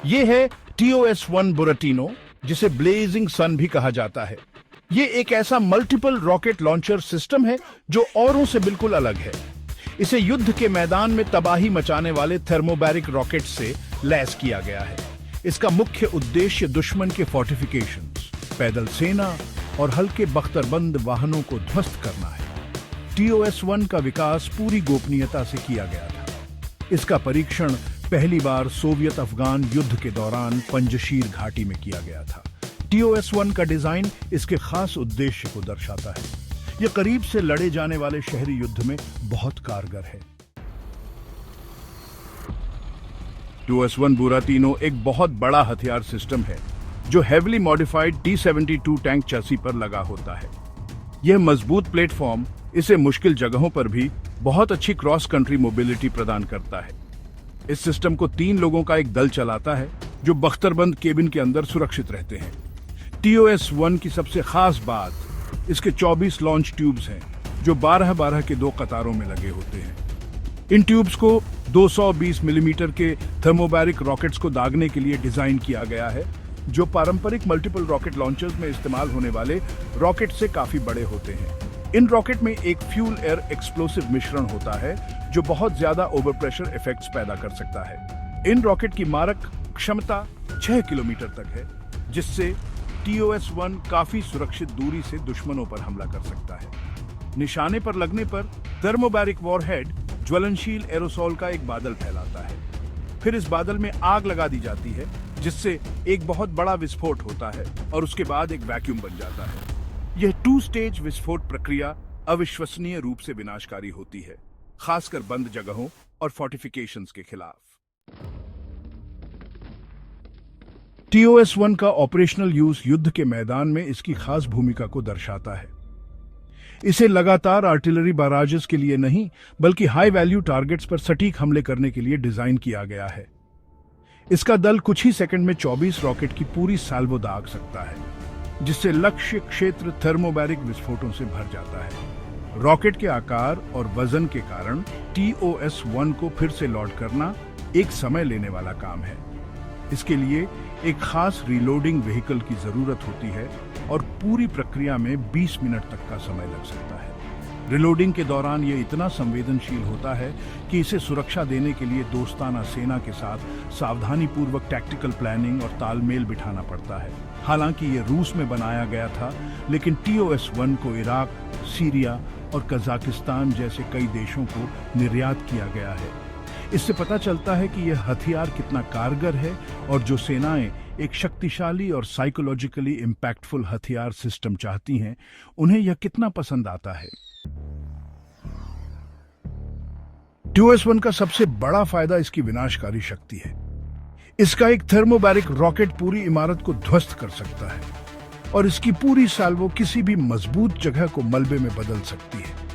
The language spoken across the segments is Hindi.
ये है TOS-1 बुराटीनो, जिसे ब्लेजिंग सन भी कहा जाता है। ये एक ऐसा मल्टीपल रॉकेट लॉन्चर सिस्टम है जो औरों से बिल्कुल अलग है। इसे युद्ध के मैदान में तबाही मचाने वाले थर्मोबैरिक रॉकेट से लैस किया गया है। इसका मुख्य उद्देश्य दुश्मन के फोर्टिफिकेशंस, पैदल सेना और हल्के बख्तरबंद वाहनों को ध्वस्त करना है। TOS-1 का विकास पूरी गोपनीयता से किया गया था। इसका परीक्षण पहली बार सोवियत अफगान युद्ध के दौरान पंजशीर घाटी में किया गया था। TOS-1 का डिजाइन इसके खास उद्देश्य को दर्शाता है। यह करीब से लड़े जाने वाले शहरी युद्ध में बहुत कारगर है। TOS-1 बुराटीनो एक बहुत बड़ा हथियार सिस्टम है जो heavily modified T-72 tank chassis पर लगा होता है। यह मजबूत प्लेटफॉर्म इसे मुश्किल जगहों पर भी बहुत अच्छी क्रॉस कंट्री मोबिलिटी प्रदान करता है। इस सिस्टम को 3 लोगों का एक दल चलाता है जो बख्तरबंद केबिन के अंदर सुरक्षित रहते हैं। TOS-1 की सबसे खास बात इसके 24 लॉन्च ट्यूब्स हैं जो 12-12 के 2 कतारों में लगे होते हैं। इन ट्यूब्स को 220 मिलीमीटर के थर्मोबैरिक रॉकेट्स को दागने के लिए डिजाइन किया गया है, जो पारंपरिक मल्टीपल रॉकेट लॉन्चर्स में इस्तेमाल होने वाले रॉकेट से काफी बड़े होते हैं। इन रॉकेट में एक फ्यूल एयर एक्सप्लोसिव मिश्रण होता है जो बहुत ज्यादा ओवर प्रेशर इफेक्ट्स पैदा कर सकता है। इन रॉकेट की मारक क्षमता 6 किलोमीटर तक है, जिससे TOS-1 काफी सुरक्षित दूरी से दुश्मनों पर हमला कर सकता है। निशाने पर लगने पर थर्मोबैरिक वॉरहेड ज्वलनशील एरोसोल का एक बादल फैलाता है। फिर इस बादल में आग लगा दी जाती है, जिससे एक बहुत बड़ा विस्फोट होता है और उसके बाद एक वैक्यूम बन जाता है। यह 2 स्टेज विस्फोट प्रक्रिया अविश्वसनीय रूप से विनाशकारी होती है, खासकर बंद जगहों और फोर्टिफिकेशंस के खिलाफ। TOS-1 का ऑपरेशनल यूज युद्ध के मैदान में इसकी खास भूमिका को दर्शाता है। इसे लगातार आर्टिलरी बैराजेस के लिए नहीं, बल्कि हाई वैल्यू टारगेट्स पर सटीक हमले करने के लिए डिजाइन किया गया है। इसका दल कुछ ही सेकंड में 24 रॉकेट की पूरी साल्वो दाग सकता है, जिससे लक्ष्य क्षेत्र थर्मोबैरिक विस्फोटों से भर जाता है। रॉकेट के आकार और वजन के कारण TOS-1 को फिर से लॉन्च करना एक समय लेने वाला काम है। इसके लिए एक खास रीलोडिंग व्हीकल की जरूरत होती है और पूरी प्रक्रिया में 20 मिनट तक का समय लग सकता है। रिलोडिंग के दौरान यह इतना संवेदनशील होता है कि इसे सुरक्षा देने के लिए दोस्ताना सेना के साथ सावधानीपूर्वक टैक्टिकल प्लानिंग और तालमेल बिठाना पड़ता है। हालांकि यह रूस में बनाया गया था, लेकिन TOS-1 को इराक, सीरिया और कजाकिस्तान जैसे कई देशों को निर्यात किया गया है। इससे पता चलता है कि यह हथियार कितना कारगर है और जो सेनाएं एक शक्तिशाली और साइकोलॉजिकली इंपैक्टफुल हथियार सिस्टम चाहती हैं, उन्हें यह कितना पसंद आता है। TOS-1 का सबसे बड़ा फायदा इसकी विनाशकारी शक्ति है। इसका एक थर्मोबैरिक रॉकेट पूरी इमारत को ध्वस्त कर सकता है और इसकी पूरी साल्वो किसी भी मजबूत जगह को मलबे में बदल सकती है।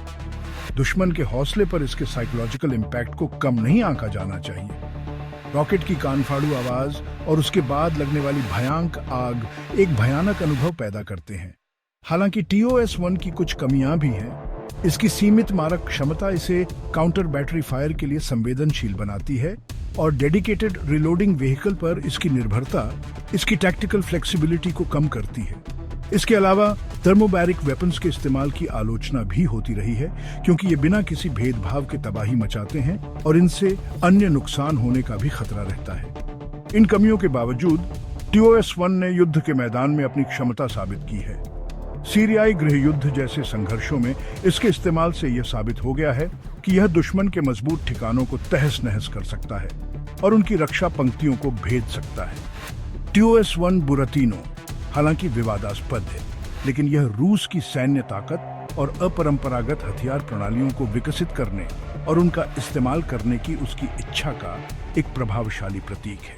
दुश्मन के हौसले पर इसके साइकोलॉजिकल इंपैक्ट को कम नहीं आंका जाना चाहिए। रॉकेट की कानफाड़ू आवाज और उसके बाद लगने वाली भयानक आग एक भयानक अनुभव पैदा करते हैं। हालांकि TOS-1 की कुछ कमियां भी हैं। इसकी सीमित मारक क्षमता इसे काउंटर बैटरी फायर के लिए संवेदनशील बनाती है और डेडिकेटेड रिलोडिंग व्हीकल पर इसकी निर्भरता इसकी टैक्टिकल फ्लेक्सिबिलिटी को कम करती है। इसके अलावा थर्मोबैरिक वेपन्स के इस्तेमाल की आलोचना भी होती रही है, क्योंकि ये बिना किसी भेदभाव के तबाही मचाते हैं और इनसे अन्य नुकसान होने का भी खतरा रहता है। इन कमियों के बावजूद TOS-1 ने युद्ध के मैदान में अपनी क्षमता साबित की है। सीरियाई गृह युद्ध जैसे संघर्षों में इसके इस्तेमाल से यह साबित हो गया है कि यह दुश्मन के मजबूत ठिकानों को तहस नहस कर सकता है और उनकी रक्षा पंक्तियों को भेद सकता है। TOS-1 बुराटीनो हालांकि विवादास्पद है, लेकिन यह रूस की सैन्य ताकत और अपरंपरागत हथियार प्रणालियों को विकसित करने और उनका इस्तेमाल करने की उसकी इच्छा का एक प्रभावशाली प्रतीक है।